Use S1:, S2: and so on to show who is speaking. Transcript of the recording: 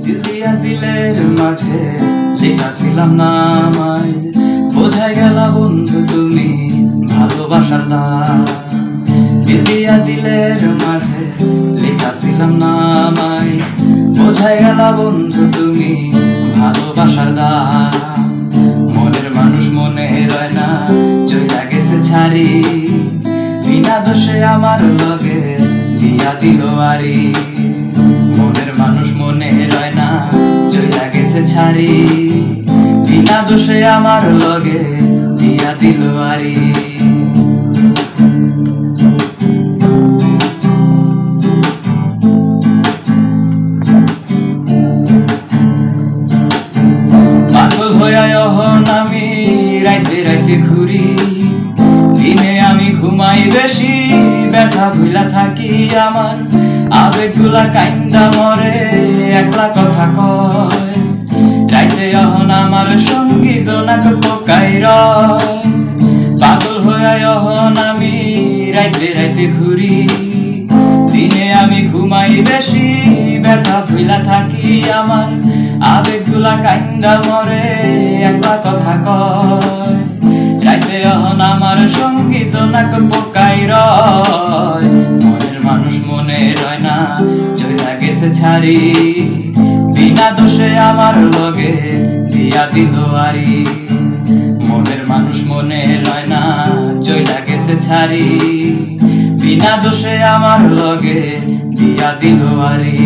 S1: দিল দিয়া দিলের মাঝে লেখাছিলাম নামায়, বোঝাই গেল বন্ধু তুমি ভালোবাসার দাম। দিল দিয়া দিলের মাঝে লেখাছিলাম নামায়, বোঝাই গেল বন্ধু তুমি ভালোবাসার দাম। মনের মানুষ মনে রয় না, চইলা গেছে ছাড়ি, বিনা দোষে আমার লগে দিয়া দিল আরি। মনের মানুষ মনে রয় না, চইলা গেছে ছাড়ি, বিনা দোষে আমার লগে দিয়া দিল আরি। পাগল হইয়া এখন আমি রাইতে রাইতে ঘুরি, দিনে আমি ঘুমাই বেশি, ব্যথা ভুলা থাকি আমার আবেগগুলা কাইন্দা মরে একলা কথা কয়। রাইতে এখন আমার সঙ্গী জোনাক পোকাই রয়। পাগল হইয়া এখন আমি রাইতে রাইতে ঘুরি, দিনে আমি ঘুমাই বেশি, ব্যথা ভুলা থাকি আমার আবেগগুলা কাইন্দা মরে একলা কথা কয়। রাইতে এখন আমার সঙ্গী জোনাক পোকাই রয়। মনের মানুষ মনে রয় না, চইলা গেছে ছাড়ি, বিনা দোষে আমার লগে দিয়া দিল আরি। মনের মানুষ মনে রয় না, চইলা গেছে ছাড়ি, বিনা দোষে আমার লগে দিয়া দিল আরি।